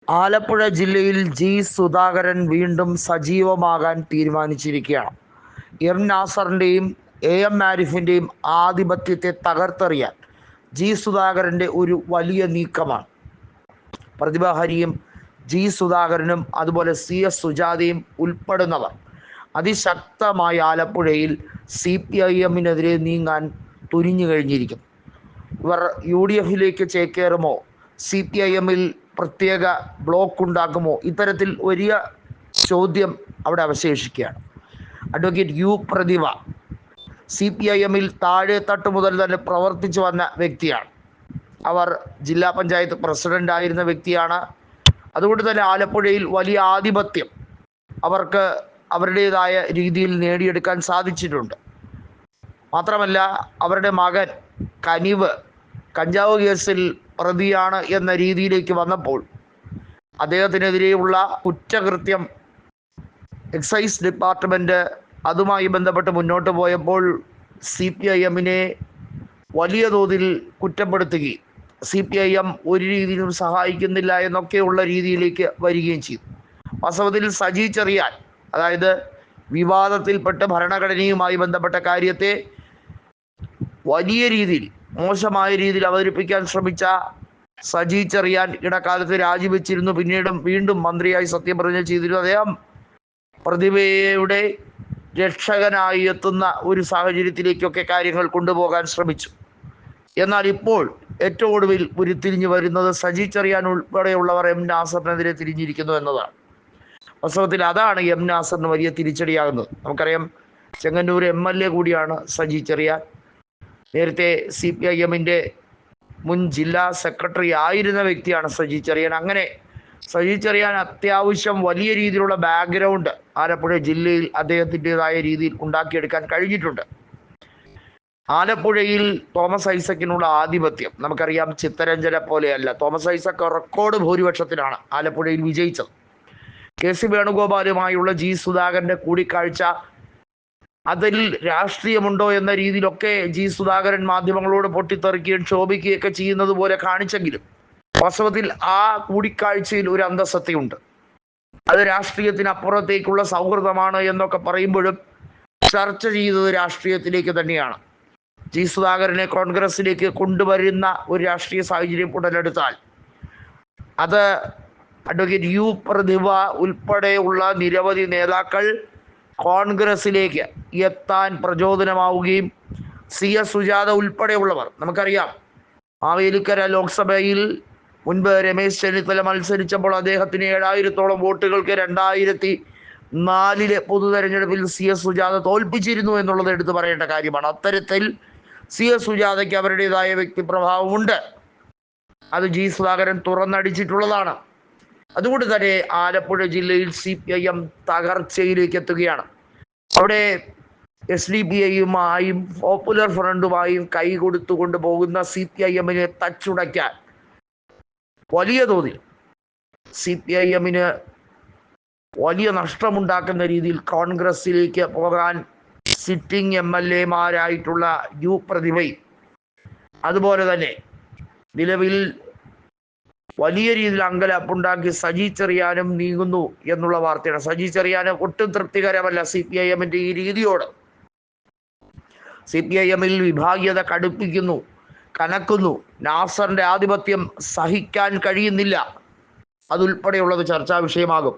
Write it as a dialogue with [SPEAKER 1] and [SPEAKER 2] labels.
[SPEAKER 1] ആലപ്പുഴ ജില്ലയിൽ ജി സുധാകരൻ വീണ്ടും സജീവമാകാൻ തീരുമാനിച്ചിരിക്കുകയാണ്. എം നാസറിൻ്റെയും എം ആരിഫിൻ്റെയും ആധിപത്യത്തെ തകർത്തെറിയാൻ ജി സുധാകരൻ്റെ ഒരു വലിയ നീക്കമാണ്. പ്രതിഭാഹരിയും ജി സുധാകരനും അതുപോലെ CS സുജാതയും ഉൾപ്പെടുന്നവർ അതിശക്തമായി ആലപ്പുഴയിൽ CPIM-നെതിരെ നീങ്ങാൻ തുനിഞ്ഞു കഴിഞ്ഞിരിക്കുന്നു. ഇവർ UDF-ലേക്ക് ചേക്കേറുമോ, CPIM-ൽ പ്രത്യേക ബ്ലോക്ക് ഉണ്ടാക്കുമോ, ഇത്തരത്തിൽ വലിയ ചോദ്യം അവിടെ അവശേഷിക്കുകയാണ്. അഡ്വക്കേറ്റ് U പ്രതിഭ CPIM-ൽ താഴെ തട്ട് മുതൽ തന്നെ പ്രവർത്തിച്ചു വന്ന വ്യക്തിയാണ്. അവർ ജില്ലാ പഞ്ചായത്ത് പ്രസിഡന്റ് ആയിരുന്ന വ്യക്തിയാണ്. അതുകൊണ്ട് തന്നെ ആലപ്പുഴയിൽ വലിയ ആധിപത്യം അവർക്ക് അവരുടേതായ രീതിയിൽ നേടിയെടുക്കാൻ സാധിച്ചിട്ടുണ്ട്. മാത്രമല്ല, അവരുടെ മകൻ കനിവ് കഞ്ചാവ് കേസിൽ പ്രതിയാണ് എന്ന രീതിയിലേക്ക് വന്നപ്പോൾ അദ്ദേഹത്തിനെതിരെയുള്ള കുറ്റകൃത്യം എക്സൈസ് ഡിപ്പാർട്ട്മെൻറ്റ് അതുമായി ബന്ധപ്പെട്ട് മുന്നോട്ട് പോയപ്പോൾ CPIM-നെ വലിയ തോതിൽ കുറ്റപ്പെടുത്തുകയും CPIM ഒരു രീതിയിലും സഹായിക്കുന്നില്ല എന്നൊക്കെയുള്ള രീതിയിലേക്ക് വരികയും ചെയ്തു. വാസ്തവത്തിൽ സജി ചെറിയാൻ, അതായത് വിവാദത്തിൽപ്പെട്ട് ഭരണഘടനയുമായി ബന്ധപ്പെട്ട കാര്യത്തെ വലിയ രീതിയിൽ മോശമായ രീതിയിൽ അവതരിപ്പിക്കാൻ ശ്രമിച്ച സജി ചെറിയാൻ ഇടക്കാലത്ത് രാജിവെച്ചിരുന്നു. പിന്നീട് വീണ്ടും മന്ത്രിയായി സത്യപ്രതിജ്ഞ ചെയ്തിരുന്നു. അദ്ദേഹം പ്രതിഭയുടെ രക്ഷകനായി എത്തുന്ന ഒരു സാഹചര്യത്തിലേക്കൊക്കെ കാര്യങ്ങൾ കൊണ്ടുപോകാൻ ശ്രമിച്ചു. എന്നാൽ ഇപ്പോൾ ഏറ്റവും ഒടുവിൽ ഉരുത്തിരിഞ്ഞു വരുന്നത് സജി ചെറിയാൻ ഉൾപ്പെടെയുള്ളവർ എം നാസറിനെതിരെ തിരിഞ്ഞിരിക്കുന്നു എന്നതാണ്. വാസ്തവത്തിൽ അതാണ് എം നാസറിന് വലിയ തിരിച്ചടിയാകുന്നത്. നമുക്കറിയാം, ചെങ്ങന്നൂർ MLA കൂടിയാണ് സജി ചെറിയാൻ. നേരത്തെ CPIM-ൻ്റെ മുൻ ജില്ലാ സെക്രട്ടറി ആയിരുന്ന വ്യക്തിയാണ് സജി ചെറിയാൻ. അങ്ങനെ സജി ചെറിയാൻ അത്യാവശ്യം വലിയ രീതിയിലുള്ള ബാക്ക്ഗ്രൗണ്ട് ആലപ്പുഴ ജില്ലയിൽ അദ്ദേഹത്തിൻ്റെതായ രീതിയിൽ ഉണ്ടാക്കിയെടുക്കാൻ കഴിഞ്ഞിട്ടുണ്ട്. ആലപ്പുഴയിൽ തോമസ് ഐസക്കിനുള്ള ആധിപത്യം നമുക്കറിയാം. ചിത്തരഞ്ജനെ പോലെയല്ല. തോമസ് ഐസക് റെക്കോർഡ് ഭൂരിപക്ഷത്തിനാണ് ആലപ്പുഴയിൽ വിജയിച്ചത്. KC വേണുഗോപാലുമായുള്ള ജി സുധാകരൻ്റെ കൂടിക്കാഴ്ച, അതിൽ രാഷ്ട്രീയമുണ്ടോ എന്ന രീതിയിലൊക്കെ ജി സുധാകരൻ മാധ്യമങ്ങളോട് പൊട്ടിത്തെറിക്കുകയും ക്ഷോഭിക്കുകയൊക്കെ ചെയ്യുന്നത് പോലെ കാണിച്ചെങ്കിലും വാസ്തവത്തിൽ ആ കൂടിക്കാഴ്ചയിൽ ഒരു അന്തസത്തയുണ്ട്. അത് രാഷ്ട്രീയത്തിനപ്പുറത്തേക്കുള്ള സൗഹൃദമാണ് എന്നൊക്കെ പറയുമ്പോഴും ചർച്ച ചെയ്തത് രാഷ്ട്രീയത്തിലേക്ക് തന്നെയാണ്. ജി സുധാകരനെ കോൺഗ്രസിലേക്ക് കൊണ്ടുവരുന്ന ഒരു രാഷ്ട്രീയ സാഹചര്യം ഉടലെടുത്താൽ അത് അഡ്വക്കേറ്റ് U പ്രതിഭ ഉൾപ്പെടെയുള്ള നിരവധി നേതാക്കൾ കോൺഗ്രസിലേക്ക് എത്താൻ പ്രചോദനമാവുകയും CS സുജാത ഉൾപ്പെടെയുള്ളവർ, നമുക്കറിയാം, മാവേലിക്കര ലോക്സഭയിൽ മുൻപ് രമേശ് ചെന്നിത്തല മത്സരിച്ചപ്പോൾ അദ്ദേഹത്തിന് 7000-ഓളം വോട്ടുകൾക്ക് 2004-ലെ പൊതു തെരഞ്ഞെടുപ്പിൽ CS സുജാത തോൽപ്പിച്ചിരുന്നു എന്നുള്ളത് എടുത്തു പറയേണ്ട കാര്യമാണ്. അത്തരത്തിൽ CS സുജാതയ്ക്ക് അവരുടേതായ വ്യക്തിപ്രഭാവമുണ്ട്. അത് ജി സുധാകരൻ തുറന്നടിച്ചിട്ടുള്ളതാണ്. അതുകൊണ്ട് തന്നെ ആലപ്പുഴ ജില്ലയിൽ CPIM തകർച്ചയിലേക്ക് എത്തുകയാണ്. അവിടെ SDPI-യുമായും പോപ്പുലർ ഫ്രണ്ടുമായും കൈ കൊടുത്തുകൊണ്ട് പോകുന്ന CPIM-നെ തച്ചുടയ്ക്കാൻ വലിയ തോതിൽ CPIM-ന് വലിയ നഷ്ടമുണ്ടാക്കുന്ന രീതിയിൽ കോൺഗ്രസിലേക്ക് പോകാൻ സിറ്റിംഗ് MLA-മാരായിട്ടുള്ള U പ്രതിഭയും അതുപോലെ തന്നെ നിലവിൽ വലിയ രീതിയിൽ അങ്കലാപ്പുണ്ടാക്കി സജി ചെറിയാനും നീങ്ങുന്നു എന്നുള്ള വാർത്തയാണ്. സജി ചെറിയാന് ഒട്ടും തൃപ്തികരമല്ല CPIM-ന്റെ ഈ രീതിയോട്. CPIM-ൽ വിഭാഗീയത കടുപ്പിക്കുന്നു, കനക്കുന്നു. നാസറിന്റെ ആധിപത്യം സഹിക്കാൻ കഴിയുന്നില്ല. അതുൾപ്പെടെയുള്ളത് ചർച്ചാ വിഷയമാകും.